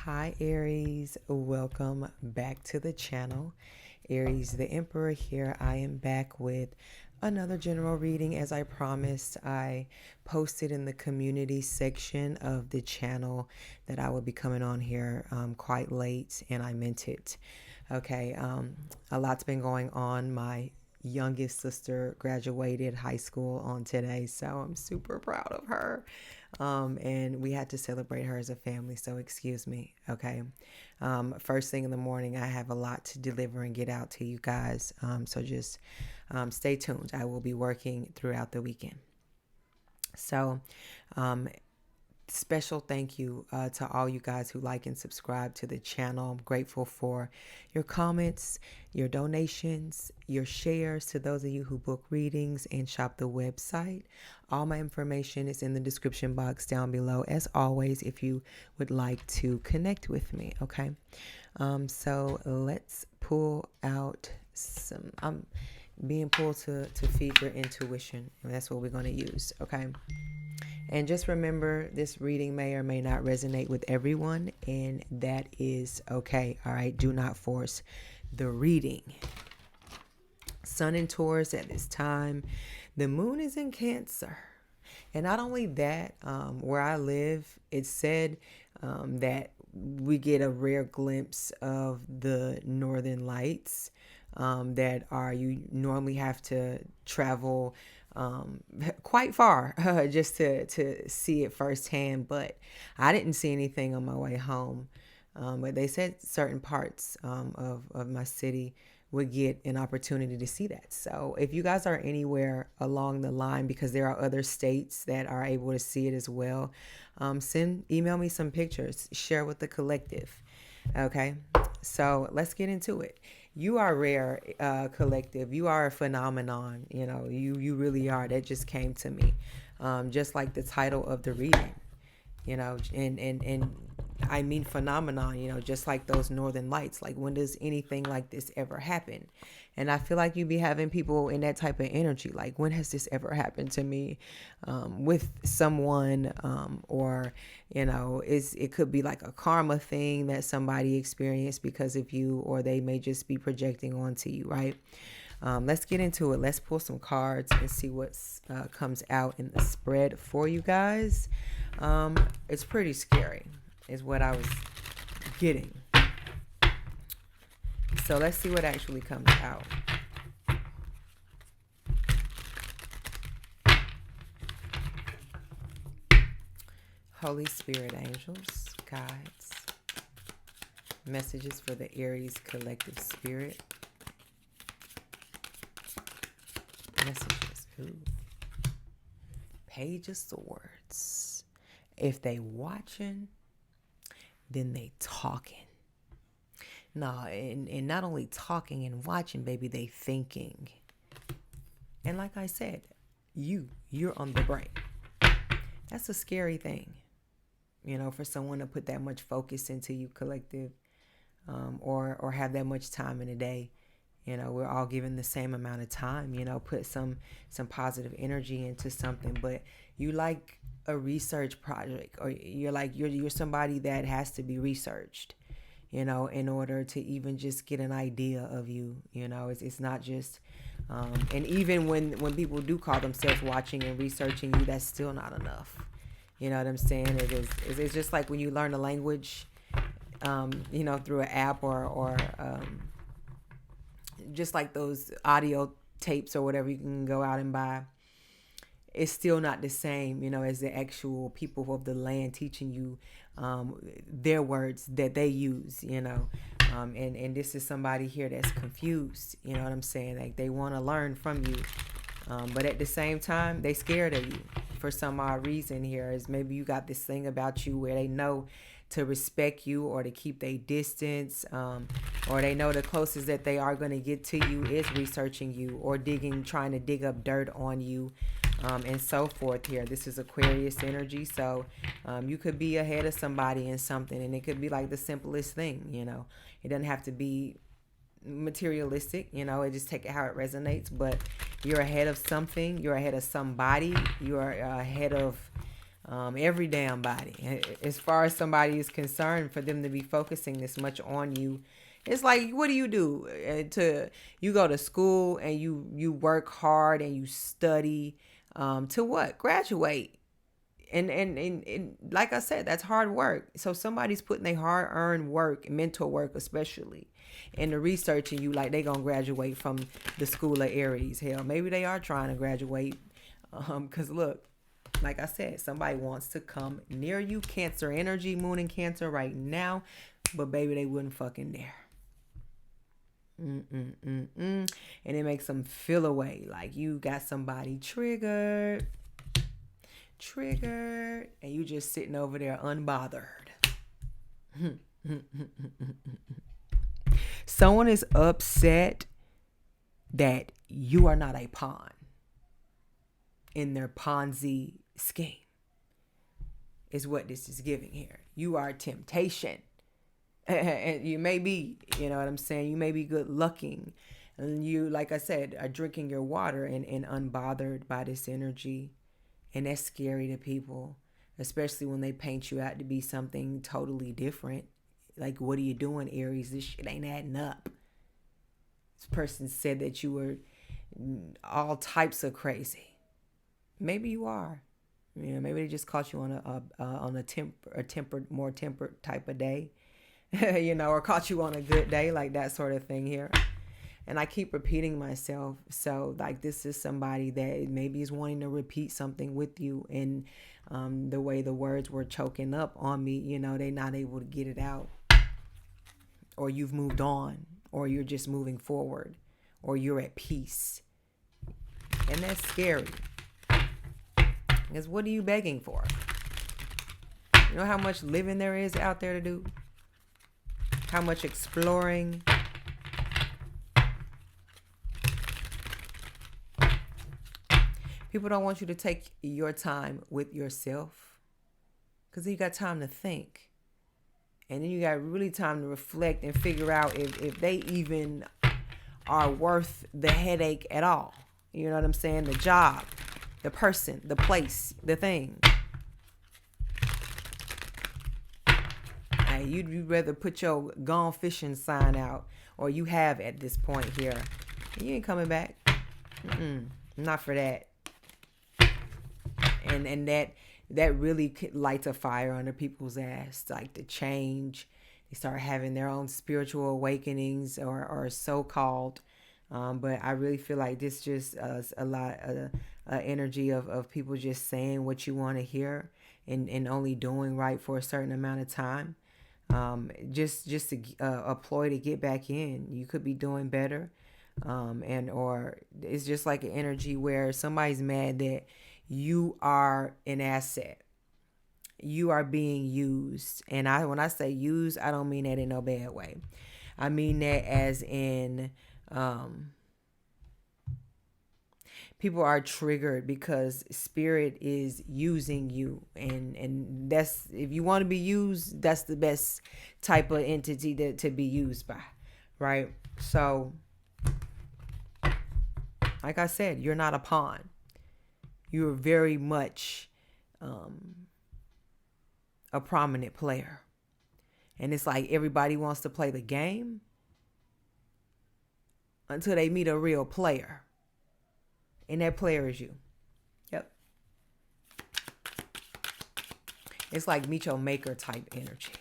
Hi Aries, welcome back to the channel. Aries the Emperor here. I am back with another general reading. As I promised, I posted in the community section of the channel that I would be coming on here quite late, and I meant it. Okay, a lot's been going on. My youngest sister graduated high school on today, so I'm super proud of her. And we had to celebrate her as a family, so excuse me. Okay. First thing in the morning, I have a lot to deliver and get out to you guys. So just stay tuned. I will be working throughout the weekend. So, special thank you to all you guys who like and subscribe to the channel. I'm grateful for your comments, your donations, your shares, to those of you who book readings and shop the website. All my information is in the description box down below, as always, if you would like to connect with me. Okay, so let's pull out some. I'm being pulled to feed your intuition, and that's what we're going to use. Okay. And just remember, this reading may or may not resonate with everyone, and that is okay. All right. Do not force the reading. Sun in Taurus at this time. The moon is in Cancer. And not only that, where I live, it's said that we get a rare glimpse of the northern lights that are, you normally have to travel quite far just to see it firsthand. But I didn't see anything on my way home. But they said certain parts of my city would get an opportunity to see that. So if you guys are anywhere along the line, because there are other states that are able to see it as well, email me some pictures, share with the collective. Okay, so let's get into it. You are rare, collective. You are a phenomenon. You know, you really are. That just came to me, just like the title of the reading. You know, and I mean phenomenon. You know, just like those northern lights. Like, when does anything like this ever happen? And I feel like you be having people in that type of energy. Like, when has this ever happened to me, with someone, or, you know, it could be like a karma thing that somebody experienced because of you, or they may just be projecting onto you, right? Let's get into it. Let's pull some cards and see what comes out in the spread for you guys. It's pretty scary, is what I was getting. So let's see what actually comes out. Holy Spirit, angels, guides, messages for the Aries collective spirit. Messages. Ooh. Page of Swords. If they watching, then they talking. No, and not only talking and watching, baby, they thinking. And like I said, you're on the brain. That's a scary thing, you know, for someone to put that much focus into you, collective, or have that much time in a day. You know, we're all given the same amount of time, you know, put some positive energy into something. But you like a research project, or you're somebody that has to be researched, you know, in order to even just get an idea of you. You know, it's not just, and even when people do call themselves watching and researching you, that's still not enough. You know what I'm saying? It's just like when you learn a language, you know, through an app, or just like those audio tapes or whatever you can go out and buy. It's still not the same, you know, as the actual people of the land teaching you their words that they use, you know. And this is somebody here that's confused, you know what I'm saying? Like, they want to learn from you, but at the same time, they scared of you for some odd reason. Here is maybe you got this thing about you where they know to respect you or to keep their distance, or they know the closest that they are going to get to you is researching you or trying to dig up dirt on you, and so forth. Here, this is Aquarius energy, so you could be ahead of somebody in something, and it could be like the simplest thing. You know, it doesn't have to be materialistic, you know, it just take it how it resonates. But you're ahead of something, you're ahead of somebody, you're ahead of Every damn body. As far as somebody is concerned, for them to be focusing this much on you, it's like, what do? You go to school and you work hard and you study to what? Graduate. And like I said, that's hard work. So somebody's putting their hard-earned work, mental work especially, into researching you like they gonna graduate from the school of Aries. Hell, maybe they are trying to graduate. Because look, like I said, somebody wants to come near you. Cancer energy, moon in Cancer right now. But baby, they wouldn't fucking dare. And it makes them feel away like you got somebody triggered, and you just sitting over there unbothered. Someone is upset that you are not a pawn in their Ponzi scheme, is what this is giving here. You are temptation. And you may be, you know what I'm saying? You may be good looking. And you, like I said, are drinking your water and unbothered by this energy. And that's scary to people, especially when they paint you out to be something totally different. Like, what are you doing, Aries? This shit ain't adding up. This person said that you were all types of crazy. Maybe you are. You know, maybe they just caught you on a more tempered type of day. You know, or caught you on a good day, like that sort of thing here. And I keep repeating myself. So like, this is somebody that maybe is wanting to repeat something with you. And the way the words were choking up on me, you know, they're not able to get it out. Or you've moved on, or you're just moving forward, or you're at peace. And that's scary. Because what are you begging for? You know how much living there is out there to do? How much exploring? People don't want you to take your time with yourself, because you got time to think. And then you got really time to reflect and figure out if they even are worth the headache at all. You know what I'm saying? The job, the person, the place, the thing. You'd rather put your gone fishing sign out, or you have at this point here. You ain't coming back. Not for that. And that really lights a fire under people's ass. Like, the change. They start having their own spiritual awakenings, or so-called. But I really feel like this just a lot of energy of people just saying what you want to hear, and only doing right for a certain amount of time. Just to a ploy to get back in. You could be doing better, or it's just like an energy where somebody's mad that you are an asset. You are being used, and when I say used, I don't mean that in no bad way. I mean that as in people are triggered because spirit is using you, and that's, if you want to be used, that's the best type of entity to be used by, right? So like I said, you're not a pawn. You're very much a prominent player, and it's like everybody wants to play the game until they meet a real player. And that player is you. Yep. It's like meet your maker type energy.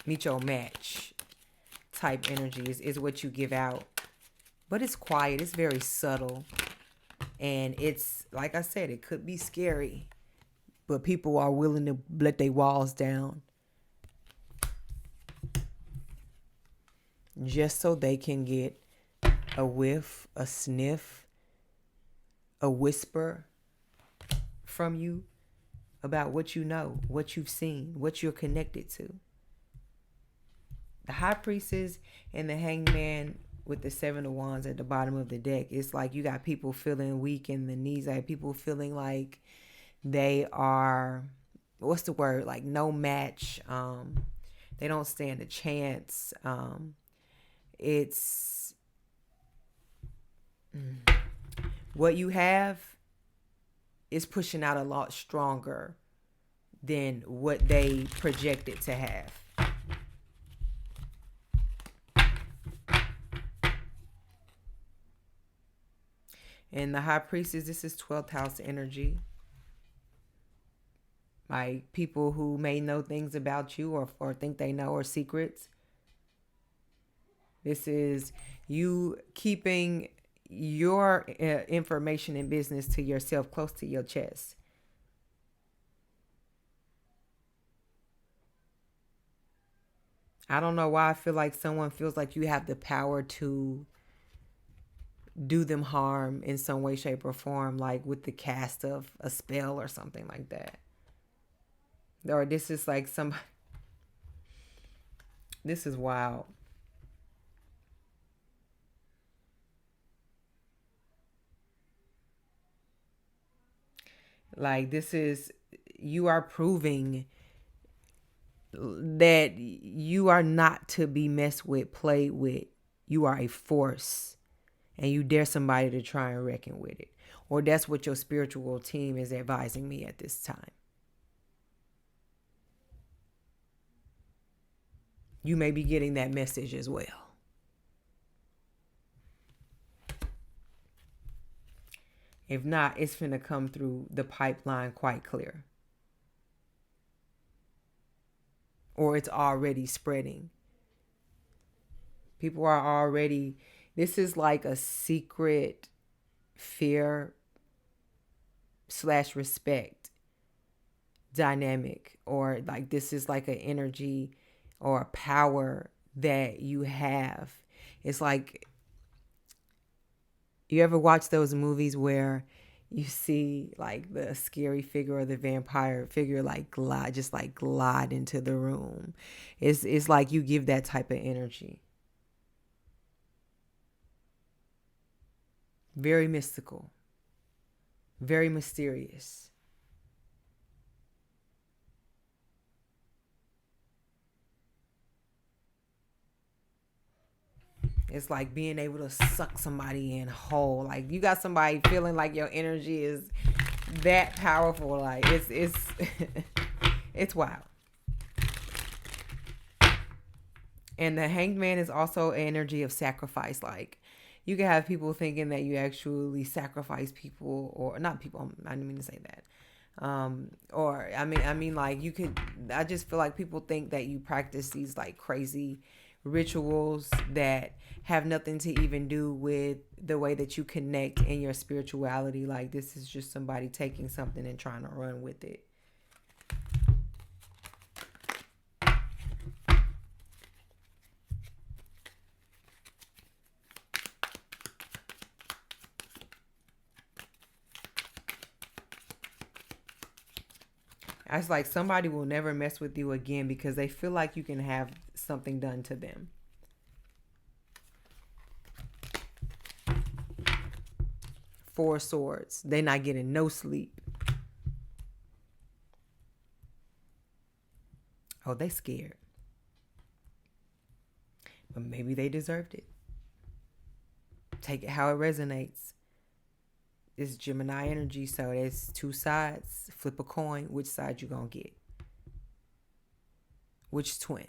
Meet your match type energy is what you give out. But it's quiet. It's very subtle. And it's, like I said, it could be scary. But people are willing to let their walls down, just so they can get a whiff, a sniff, a whisper from you about what you know, what you've seen, what you're connected to. The High Priestess and the Hangman with the Seven of Wands at the bottom of the deck. It's like you got people feeling weak in the knees. Like people feeling like they are, what's the word? Like no match. They don't stand a chance. It's what you have is pushing out a lot stronger than what they projected to have. And the High Priestess, this is 12th house energy. Like people who may know things about you or think they know, or secrets. This is you keeping your information and business to yourself, close to your chest. I don't know why I feel like someone feels like you have the power to do them harm in some way, shape, or form, like with the cast of a spell or something like that. Or this is like somebody. This is wild. Like this is, you are proving that you are not to be messed with, played with. You are a force, and you dare somebody to try and reckon with it. Or that's what your spiritual team is advising me at this time. You may be getting that message as well. If not, it's finna come through the pipeline quite clear. Or it's already spreading. People are already, this is like a secret fear / respect dynamic. Or like this is like an energy or a power that you have. It's like, you ever watch those movies where you see like the scary figure or the vampire figure like glide into the room? It's like you give that type of energy. Very mystical. Very mysterious. It's like being able to suck somebody in whole. Like you got somebody feeling like your energy is that powerful. Like it's it's wild. And the Hanged Man is also an energy of sacrifice. Like you can have people thinking that you actually sacrifice people, or not people. I didn't mean to say that. Or I mean like you could. I just feel like people think that you practice these like crazy rituals that have nothing to even do with the way that you connect in your spirituality. Like this is just somebody taking something and trying to run with it. It's like somebody will never mess with you again because they feel like you can have something done to them. Four Swords. They not getting no sleep. Oh, they scared. But maybe they deserved it. Take it how it resonates. It's Gemini energy, so there's two sides. Flip a coin. Which side you gonna get? Which twin?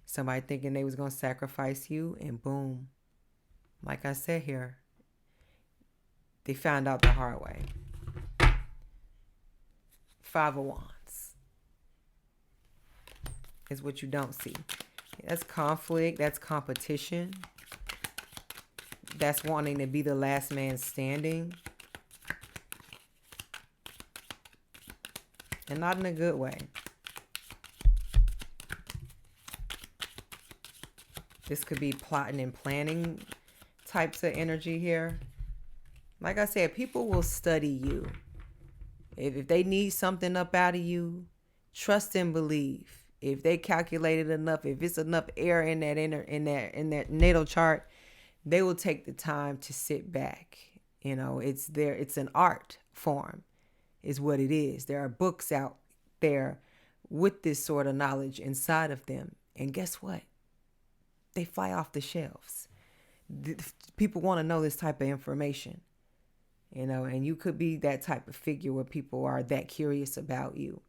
Somebody thinking they was gonna sacrifice you, and boom. Like I said here, they found out the hard way. 5 of Wands is what you don't see. That's conflict. That's competition. That's wanting to be the last man standing. And not in a good way. This could be plotting and planning types of energy here. Like I said, people will study you. If they need something up out of you, trust and believe. If they calculated enough, if it's enough air in that natal chart, they will take the time to sit back. You know, it's an art form is what it is. There are books out there with this sort of knowledge inside of them. And guess what? They fly off the shelves. People want to know this type of information. And you could be that type of figure where people are that curious about you,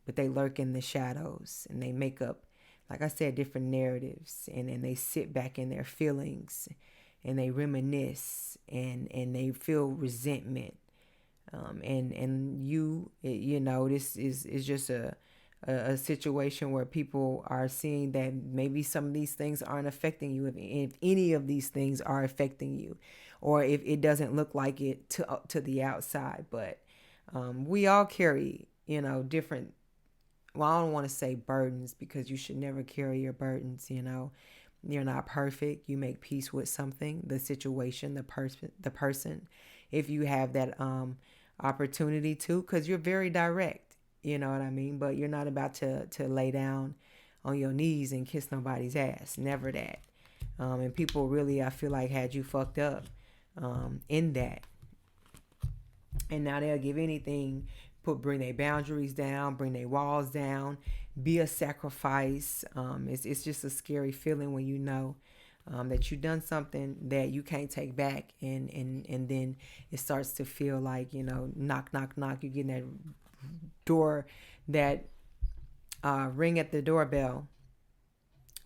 but they lurk in the shadows and they make up, like I said, different narratives, and they sit back in their feelings and they reminisce, and they feel resentment. This is just a situation where people are seeing that maybe some of these things aren't affecting you, if any of these things are affecting you, or if it doesn't look like it to the outside. But we all carry, different, well, I don't want to say burdens, because you should never carry your burdens. You're not perfect. You make peace with something, the situation, the person, if you have that opportunity to, because you're very direct. You know what I mean? But you're not about to lay down on your knees and kiss nobody's ass. Never that. And people really, I feel like, had you fucked up in that. And now they'll give anything, bring their boundaries down, bring their walls down, be a sacrifice. It's just a scary feeling when you know that you've done something that you can't take back, and then it starts to feel like, knock, knock, knock. You get in that door, that ring at the doorbell.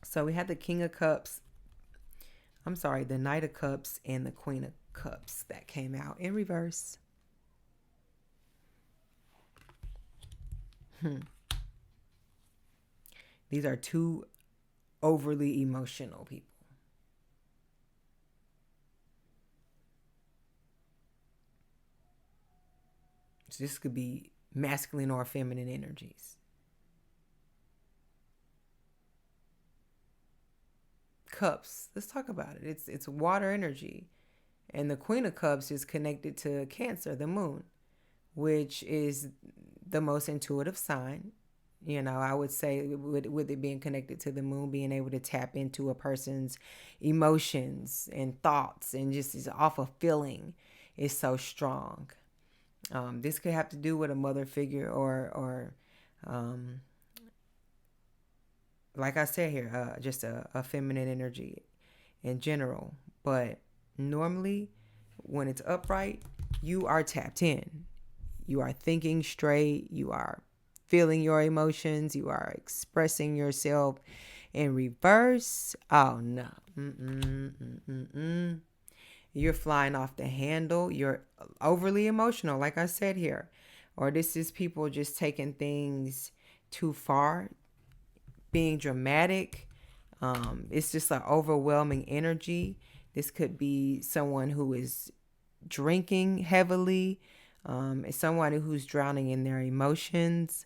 So we had the King of Cups. I'm sorry, the Knight of Cups and the Queen of Cups that came out in reverse. These are two overly emotional people. So this could be masculine or feminine energies. Cups. Let's talk about it. It's water energy. And the Queen of Cups is connected to Cancer, the moon, which is the most intuitive sign. I would say, with it being connected to the moon, being able to tap into a person's emotions and thoughts, and just is off of feeling, is so strong. This could have to do with a mother figure, or like I said here, just a feminine energy in general. But normally, when it's upright, you are tapped in. You are thinking straight. You are feeling your emotions. You are expressing yourself. In reverse, oh no. You're flying off the handle. You're overly emotional, like I said here. Or this is people just taking things too far, being dramatic. It's just an overwhelming energy. This could be someone who is drinking heavily. It's somebody who's drowning in their emotions.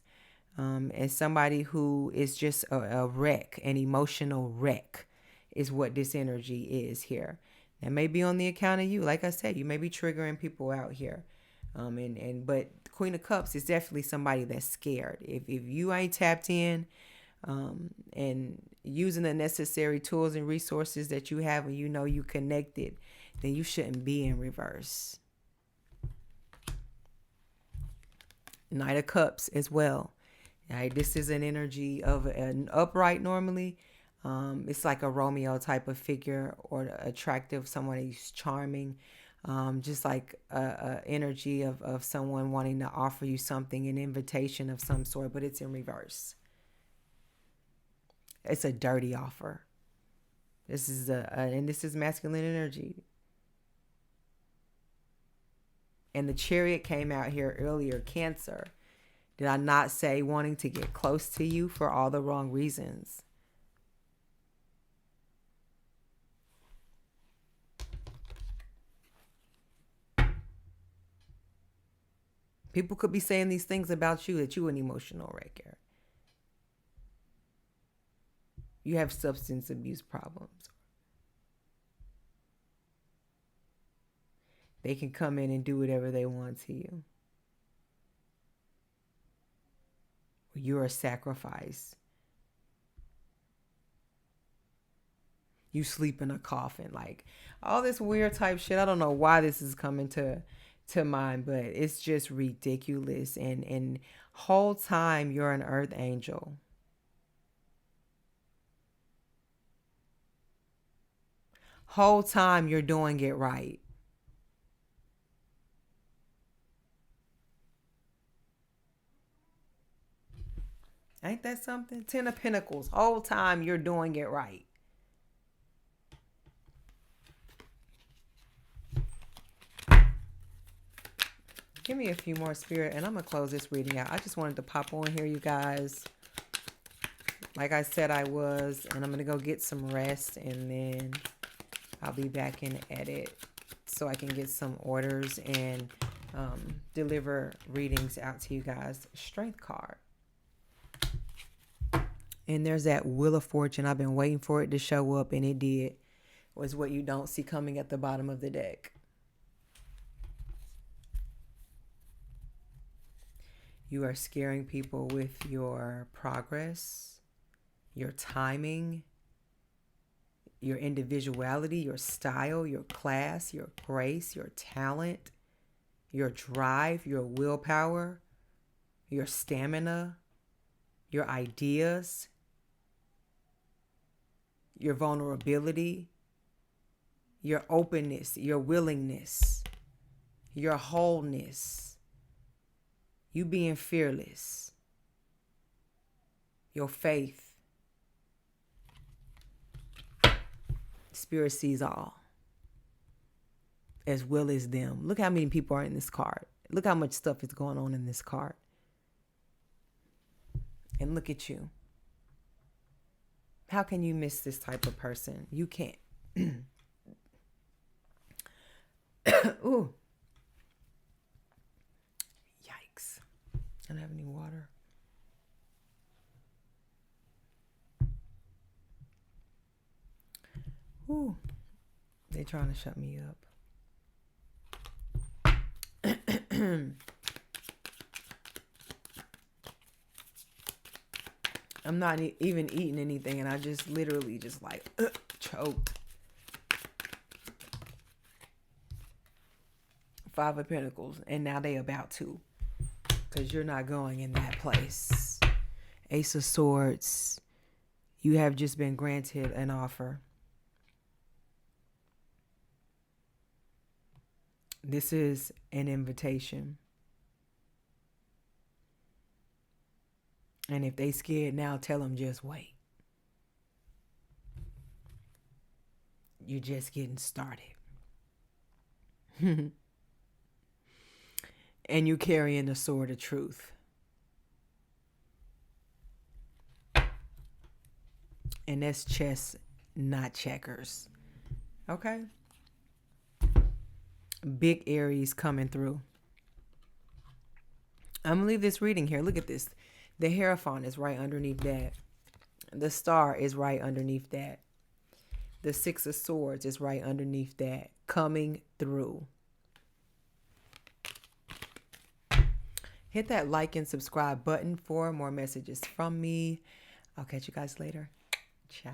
And somebody who is just a wreck, an emotional wreck, is what this energy is here. That may be on the account of you. Like I said, you may be triggering people out here. But the Queen of Cups is definitely somebody that's scared. If you ain't tapped in and using the necessary tools and resources that you have, and you connected, then you shouldn't be in reverse. Knight of Cups as well. Right, this is an energy of an upright normally. It's like a Romeo type of figure, or attractive, someone who's charming. Just like a energy of someone wanting to offer you something, an invitation of some sort, but it's in reverse. It's a dirty offer. This is and this is masculine energy. And the Chariot came out here earlier, Cancer. Did I not say wanting to get close to you for all the wrong reasons? People could be saying these things about you, that you an emotional wrecker. You have substance abuse problems. They can come in and do whatever they want to you. You're a sacrifice. You sleep in a coffin. Like all this weird type shit. I don't know why this is coming to mind, but it's just ridiculous. And whole time you're an earth angel. Whole time you're doing it right. Ain't that something? 10 of Pentacles. Whole time you're doing it right. Give me a few more, Spirit, and I'm going to close this reading out. I just wanted to pop on here, you guys. Like I said I was, and I'm going to go get some rest, and then I'll be back and edit so I can get some orders and deliver readings out to you guys. Strength card. And there's that Wheel of Fortune. I've been waiting for it to show up, and it did. Was what you don't see coming at the bottom of the deck. You are scaring people with your progress, your timing, your individuality, your style, your class, your grace, your talent, your drive, your willpower, your stamina, your ideas, your vulnerability, your openness, your willingness, your wholeness, you being fearless, your faith. Spirit sees all, as well as them. Look how many people are in this card. Look how much stuff is going on in this card. And look at you. How can you miss this type of person? You can't. Ooh. Yikes. I don't have any water. Ooh. They're trying to shut me up. I'm not even eating anything, and I just literally just like choke. 5 of Pentacles, and now they about to, because you're not going in that place. Ace of Swords, you have just been granted an offer. This is an invitation. And if they scared now, tell them just wait. You're just getting started. And you're carrying the sword of truth. And that's chess, not checkers. Okay? Big Aries coming through. I'm going to leave this reading here. Look at this. The Hierophant is right underneath that. The Star is right underneath that. The 6 of Swords is right underneath that. Coming through. Hit that like and subscribe button for more messages from me. I'll catch you guys later. Ciao.